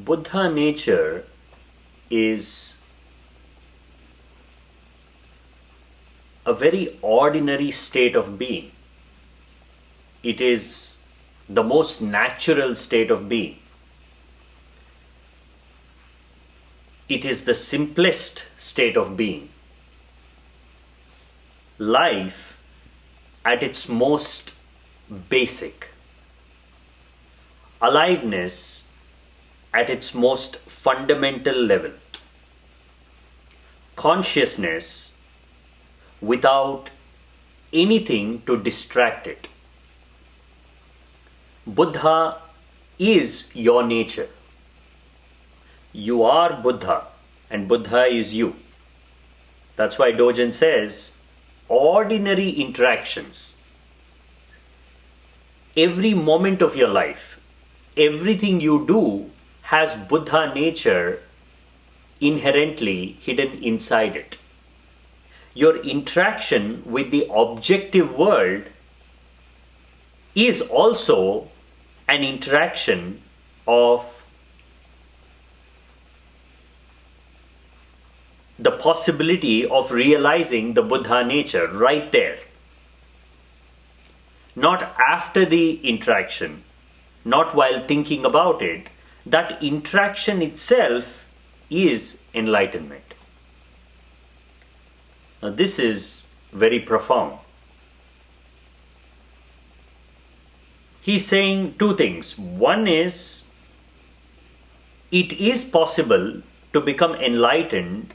Buddha nature is a very ordinary state of being. It is the most natural state of being. It is the simplest state of being. Life at its most basic. Aliveness at its most fundamental level. Consciousness without anything to distract it. Buddha is your nature. You are Buddha and Buddha is you. That's why Dogen says, ordinary interactions, every moment of your life, everything you do has Buddha nature inherently hidden inside it. Your interaction with the objective world is also an interaction of the possibility of realizing the Buddha nature right there. Not after the interaction, not while thinking about it. That interaction itself is enlightenment. Now, this is very profound. He's saying two things. One is, it is possible to become enlightened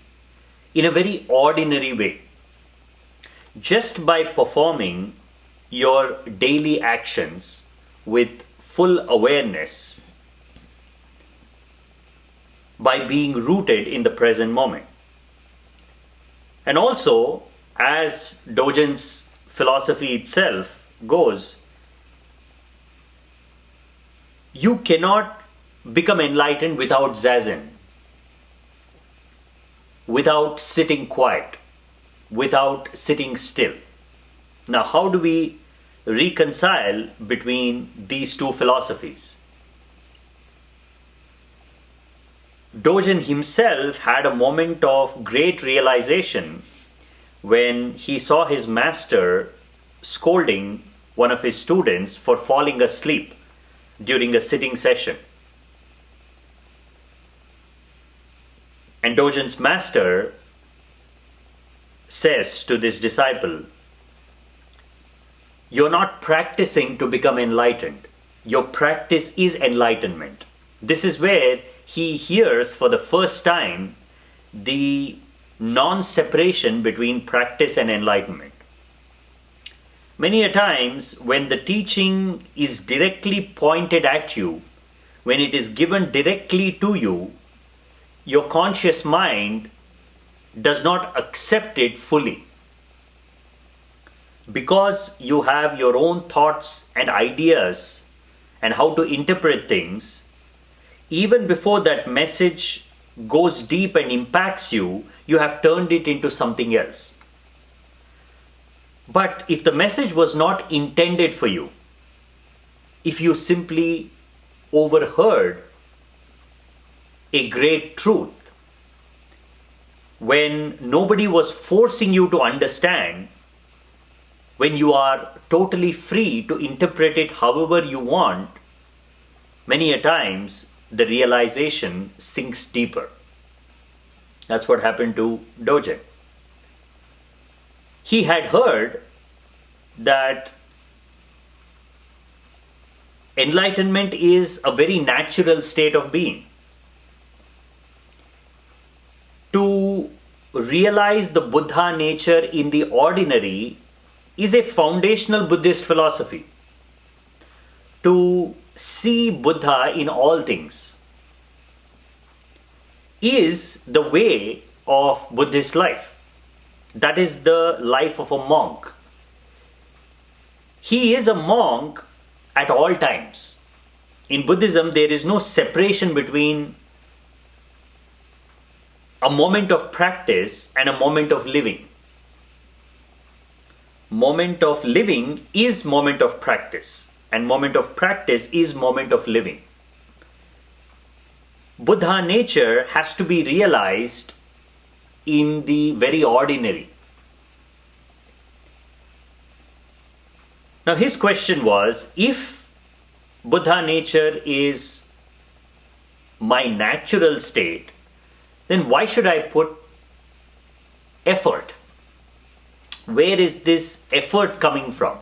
in a very ordinary way, just by performing your daily actions with full awareness, by being rooted in the present moment. And also, as Dogen's philosophy itself goes, you cannot become enlightened without zazen, without sitting quiet, without sitting still. Now, how do we reconcile between these two philosophies? Dogen himself had a moment of great realization when he saw his master scolding one of his students for falling asleep during a sitting session. And Dogen's master says to this disciple, "You're not practicing to become enlightened. Your practice is enlightenment." This is where he hears for the first time the non-separation between practice and enlightenment. Many a times when the teaching is directly pointed at you, when it is given directly to you, your conscious mind does not accept it fully. Because you have your own thoughts and ideas and how to interpret things, even before that message goes deep and impacts you, you have turned it into something else. But if the message was not intended for you, if you simply overheard a great truth, when nobody was forcing you to understand, when you are totally free to interpret it however you want, many a times the realization sinks deeper. That's what happened to Dogen. He had heard that enlightenment is a very natural state of being. To realize the Buddha nature in the ordinary is a foundational Buddhist philosophy. To see Buddha in all things is the way of Buddhist life. That is the life of a monk. He is a monk at all times. In Buddhism, there is no separation between a moment of practice and a moment of living. Moment of living is moment of practice, and moment of practice is moment of living. Buddha nature has to be realized in the very ordinary. Now his question was, if Buddha nature is my natural state, then why should I put effort? Where is this effort coming from?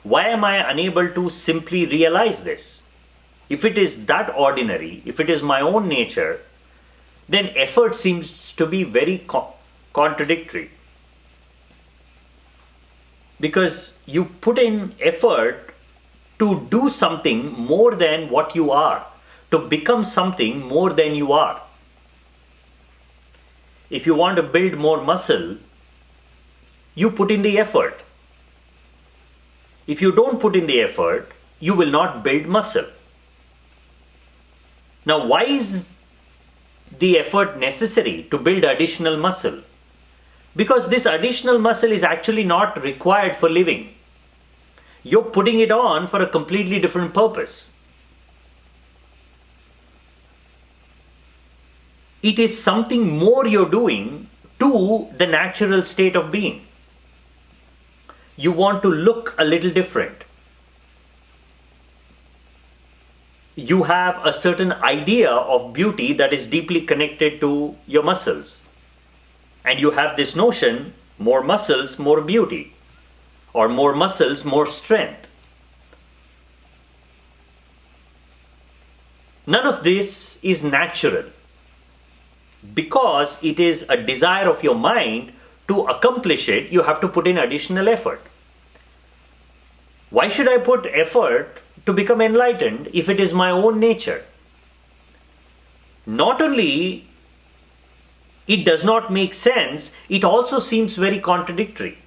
Why am I unable to simply realize this? If it is that ordinary, if it is my own nature, then effort seems to be very contradictory. Because you put in effort to do something more than what you are, to become something more than you are. If you want to build more muscle, you put in the effort. If you don't put in the effort, you will not build muscle. Now, why is the effort necessary to build additional muscle? Because this additional muscle is actually not required for living. You're putting it on for a completely different purpose. It is something more you're doing to the natural state of being. You want to look a little different. You have a certain idea of beauty that is deeply connected to your muscles. And you have this notion, more muscles, more beauty. Or more muscles, more strength. None of this is natural. Because it is a desire of your mind, to accomplish it, you have to put in additional effort. Why should I put effort to become enlightened if it is my own nature? Not only it does not make sense, it also seems very contradictory.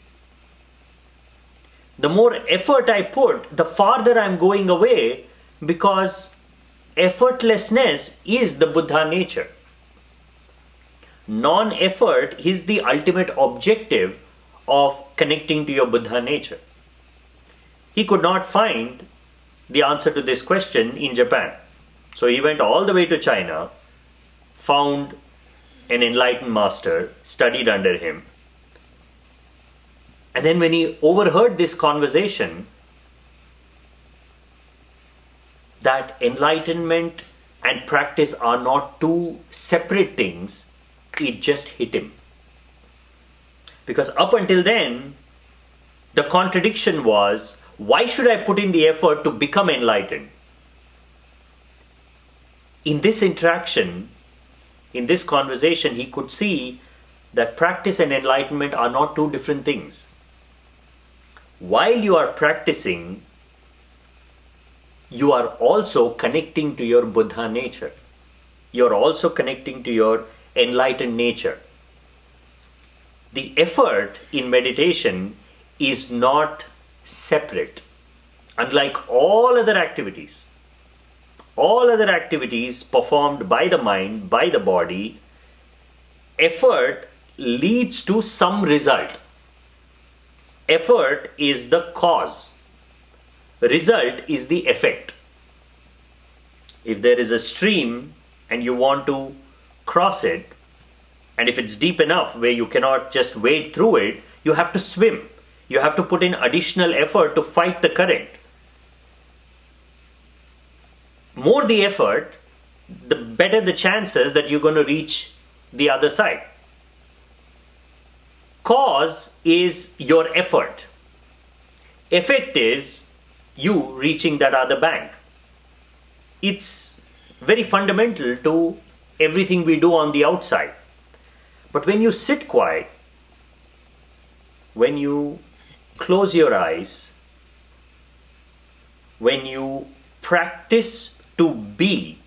The more effort I put, the farther I'm going away, because effortlessness is the Buddha nature. Non-effort is the ultimate objective of connecting to your Buddha nature. He could not find the answer to this question in Japan. So he went all the way to China, found an enlightened master, studied under him. And then when he overheard this conversation, that enlightenment and practice are not two separate things, it just hit him. Because up until then, the contradiction was, why should I put in the effort to become enlightened? In this interaction, in this conversation, he could see that practice and enlightenment are not two different things. While you are practicing, you are also connecting to your Buddha nature. You are also connecting to your enlightened nature. The effort in meditation is not separate. Unlike all other activities performed by the mind, by the body, effort leads to some result. Effort is the cause. Result is the effect. If there is a stream and you want to cross it, and if it's deep enough where you cannot just wade through it, you have to swim. You have to put in additional effort to fight the current. More the effort, the better the chances that you're going to reach the other side. Cause is your effort. Effect is you reaching that other bank. It's very fundamental to everything we do on the outside. But when you sit quiet, when you close your eyes, when you practice to be,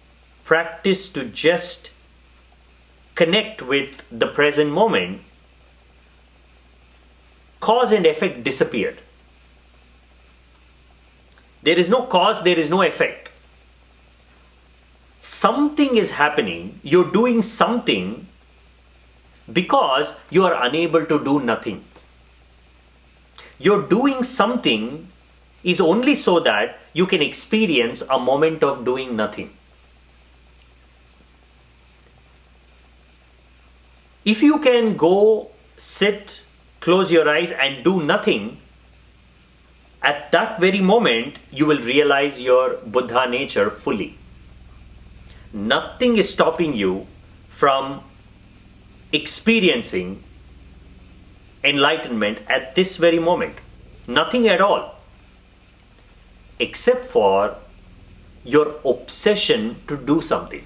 practice to just connect with the present moment, cause and effect disappeared. There is no cause, there is no effect. Something is happening, you're doing something because you are unable to do nothing. You're doing something is only so that you can experience a moment of doing nothing. If you can go sit, close your eyes and do nothing, at that very moment you will realize your Buddha nature fully. Nothing is stopping you from experiencing enlightenment at this very moment. Nothing at all. Except for your obsession to do something.